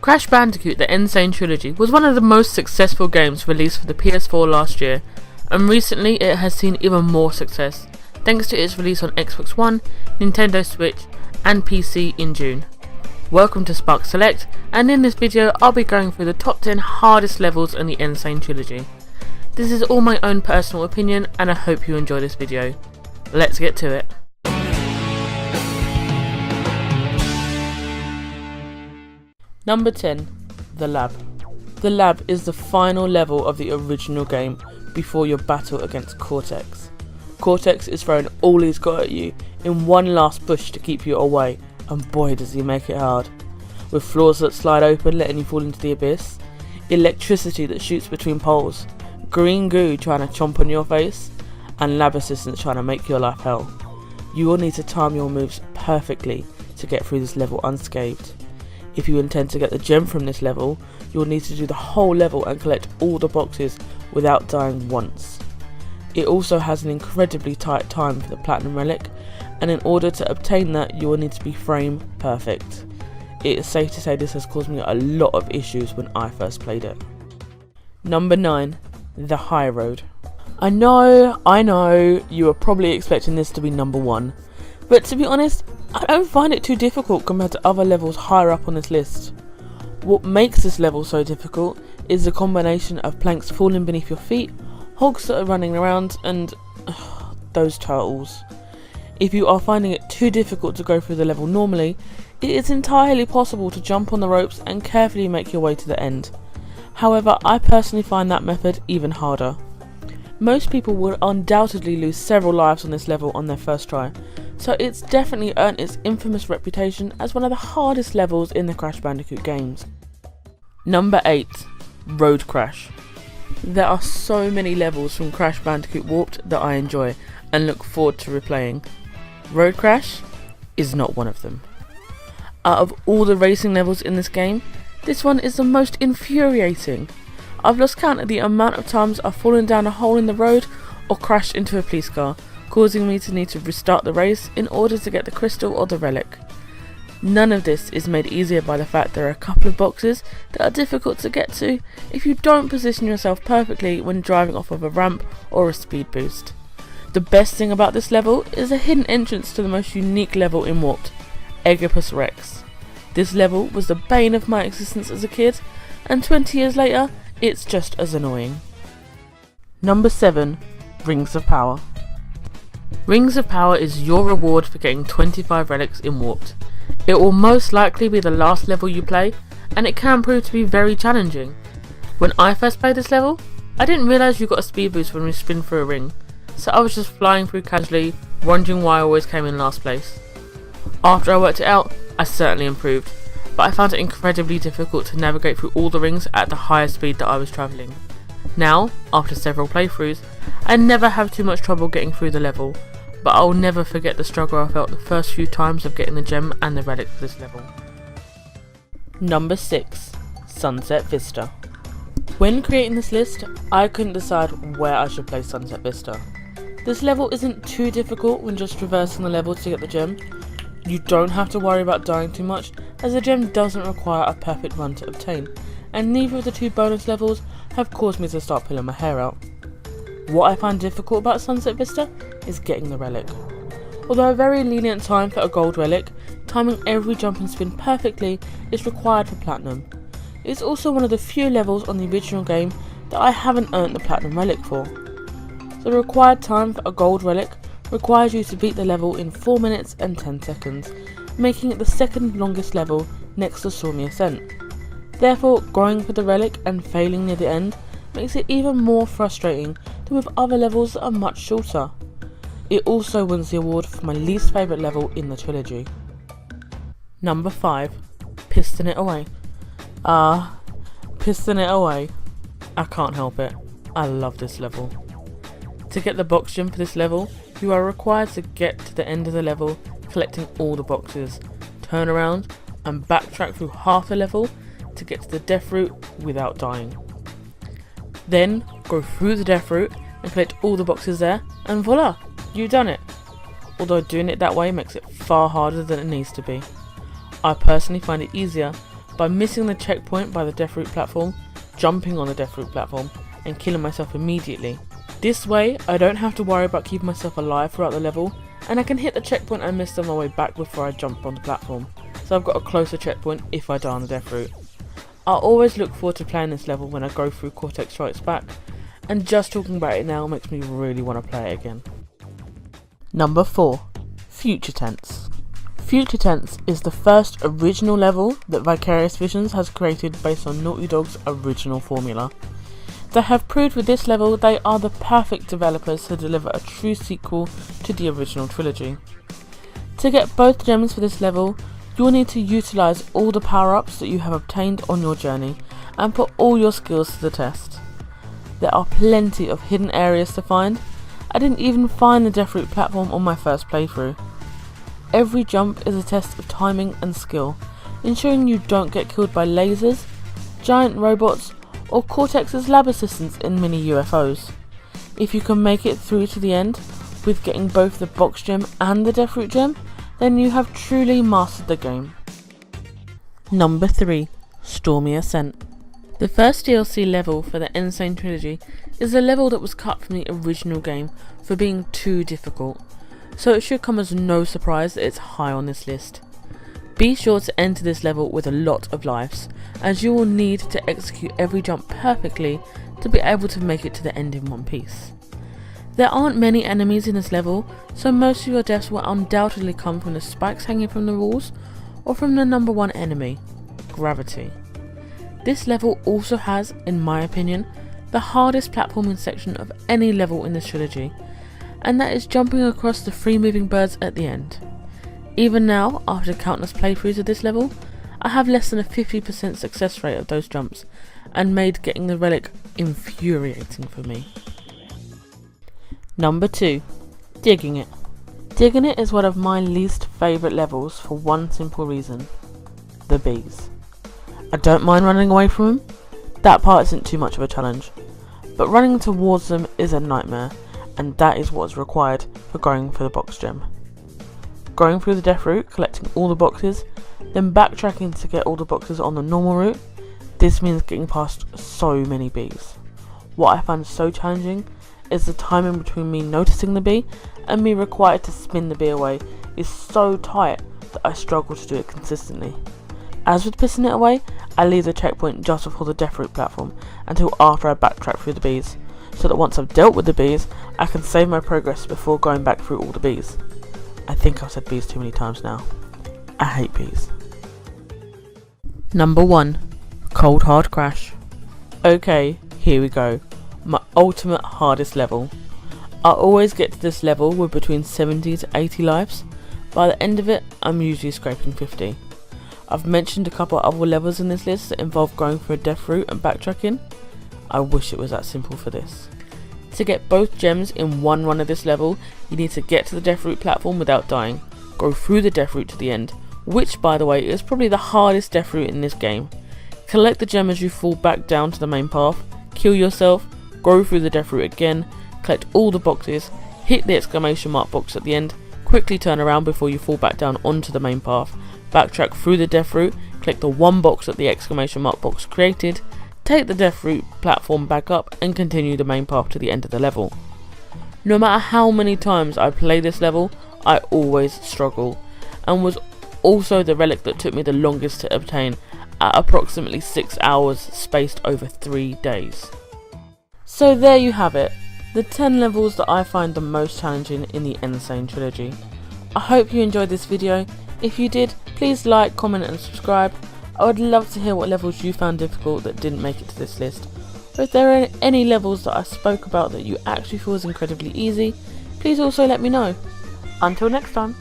Crash Bandicoot the Sane Trilogy was one of the most successful games released for the PS4 last year, and recently it has seen even more success thanks to its release on Xbox One, Nintendo Switch and PC in June. Welcome to Spark Select, and in this video I'll be going through the top 10 hardest levels in the Sane Trilogy. This is all my own personal opinion and I hope you enjoy this video. Let's get to it. Number 10. The Lab. The Lab is the final level of the original game before your battle against Cortex. Cortex is throwing all he's got at you in one last push to keep you away, and boy does he make it hard. With floors that slide open letting you fall into the abyss, electricity that shoots between poles, green goo trying to chomp on your face, and lab assistants trying to make your life hell. You will need to time your moves perfectly to get through this level unscathed. If you intend to get the gem from this level, you will need to do the whole level and collect all the boxes without dying once. It also has an incredibly tight time for the platinum relic, and in order to obtain that you will need to be frame perfect. It is safe to say this has caused me a lot of issues when I first played it. Number 9. The High Road. I know, you are probably expecting this to be number 1, but to be honest, I don't find it too difficult compared to other levels higher up on this list. What makes this level so difficult is the combination of planks falling beneath your feet, hogs that are running around, and those turtles. If you are finding it too difficult to go through the level normally, it is entirely possible to jump on the ropes and carefully make your way to the end. However, I personally find that method even harder. Most people will undoubtedly lose several lives on this level on their first try, so it's definitely earned its infamous reputation as one of the hardest levels in the Crash Bandicoot games. Number 8. Road Crash. There are so many levels from Crash Bandicoot Warped that I enjoy and look forward to replaying. Road Crash is not one of them. Out of all the racing levels in this game, this one is the most infuriating. I've lost count of the amount of times I've fallen down a hole in the road or crashed into a police car, causing me to need to restart the race in order to get the crystal or the relic. None of this is made easier by the fact there are a couple of boxes that are difficult to get to if you don't position yourself perfectly when driving off of a ramp or a speed boost. The best thing about this level is a hidden entrance to the most unique level in Warped, Eggipus Rex. This level was the bane of my existence as a kid, and 20 years later, it's just as annoying. Number 7. Rings of Power. Rings of Power is your reward for getting 25 relics in Warped. It will most likely be the last level you play, and it can prove to be very challenging. When I first played this level, I didn't realise you got a speed boost when you spin through a ring, so I was just flying through casually, wondering why I always came in last place. After I worked it out, I certainly improved, but I found it incredibly difficult to navigate through all the rings at the highest speed that I was travelling. Now, after several playthroughs, I never have too much trouble getting through the level, but I'll never forget the struggle I felt the first few times of getting the gem and the relic for this level. Number 6. Sunset Vista. When creating this list, I couldn't decide where I should place Sunset Vista. This level isn't too difficult when just traversing the level to get the gem. You don't have to worry about dying too much, as the gem doesn't require a perfect run to obtain, and neither of the 2 bonus levels have caused me to start pulling my hair out. What I find difficult about Sunset Vista is getting the relic. Although a very lenient time for a gold relic, timing every jump and spin perfectly is required for platinum. It's also one of the few levels on the original game that I haven't earned the platinum relic for. The required time for a gold relic requires you to beat the level in 4 minutes and 10 seconds, making it the second longest level next to Stormy Ascent. Therefore, going for the relic and failing near the end makes it even more frustrating than with other levels that are much shorter. It also wins the award for my least favourite level in the trilogy. Number 5. Piston It Away. Piston It Away. I can't help it. I love this level. To get the box gem for this level, you are required to get to the end of the level, collecting all the boxes, turn around and backtrack through half the level to get to the death route without dying. Then go through the death route and collect all the boxes there, and voila, you've done it. Although doing it that way makes it far harder than it needs to be. I personally find it easier by missing the checkpoint by the death route platform, jumping on the death route platform, and killing myself immediately. This way, I don't have to worry about keeping myself alive throughout the level, and I can hit the checkpoint I missed on my way back before I jump on the platform, so I've got a closer checkpoint if I die on the death route. I always look forward to playing this level when I go through Cortex Strikes Back, and just talking about it now makes me really want to play it again. Number 4. Future Tense. Future Tense is the first original level that Vicarious Visions has created based on Naughty Dog's original formula. They have proved with this level they are the perfect developers to deliver a true sequel to the original trilogy. To get both gems for this level, you will need to utilise all the power-ups that you have obtained on your journey and put all your skills to the test. There are plenty of hidden areas to find. I didn't even find the death route platform on my first playthrough. Every jump is a test of timing and skill, ensuring you don't get killed by lasers, giant robots, or Cortex's lab assistants in mini UFOs. If you can make it through to the end, with getting both the box gem and the death route gem, then you have truly mastered the game. Number 3. Stormy Ascent. The first DLC level for the Sane Trilogy is a level that was cut from the original game for being too difficult, so it should come as no surprise that it's high on this list. Be sure to enter this level with a lot of lives, as you will need to execute every jump perfectly to be able to make it to the end in one piece. There aren't many enemies in this level, so most of your deaths will undoubtedly come from the spikes hanging from the walls or from the number 1 enemy, gravity. This level also has, in my opinion, the hardest platforming section of any level in this trilogy, and that is jumping across the free moving birds at the end. Even now, after countless playthroughs of this level, I have less than a 50% success rate of those jumps, and made getting the relic infuriating for me. Number 2. Digging It. Digging It is one of my least favourite levels for one simple reason: the bees. I don't mind running away from them, that part isn't too much of a challenge, but running towards them is a nightmare, and that is what is required for going for the box gem. Going through the death route, collecting all the boxes, then backtracking to get all the boxes on the normal route, this means getting past so many bees. What I find so challenging is the timing between me noticing the bee and me required to spin the bee away is so tight that I struggle to do it consistently. As with Piston Italy, I leave the checkpoint just before the death route platform until after I backtrack through the bees, so that once I've dealt with the bees, I can save my progress before going back through all the bees. I think I've said bees too many times now. I hate bees. Number 1. Cold Hard Crash. Okay, here we go. My ultimate hardest level. I always get to this level with between 70 to 80 lives. By the end of it, I'm usually scraping 50. I've mentioned a couple other levels in this list that involve going for a death route and backtracking. I wish it was that simple for this. To get both gems in one run of this level, you need to get to the death route platform without dying, go through the death route to the end, which by the way is probably the hardest death route in this game. Collect the gem as you fall back down to the main path, kill yourself, go through the death route again, collect all the boxes, hit the exclamation mark box at the end, quickly turn around before you fall back down onto the main path, backtrack through the death route, collect the one box that the exclamation mark box created, take the death route platform back up and continue the main path to the end of the level. No matter how many times I play this level, I always struggle, and was also the relic that took me the longest to obtain at approximately 6 hours spaced over 3 days. So there you have it, the 10 levels that I find the most challenging in the Sane Trilogy. I hope you enjoyed this video. If you did, please like, comment and subscribe. I would love to hear what levels you found difficult that didn't make it to this list. Or if there are any levels that I spoke about that you actually feel is incredibly easy, please also let me know. Until next time.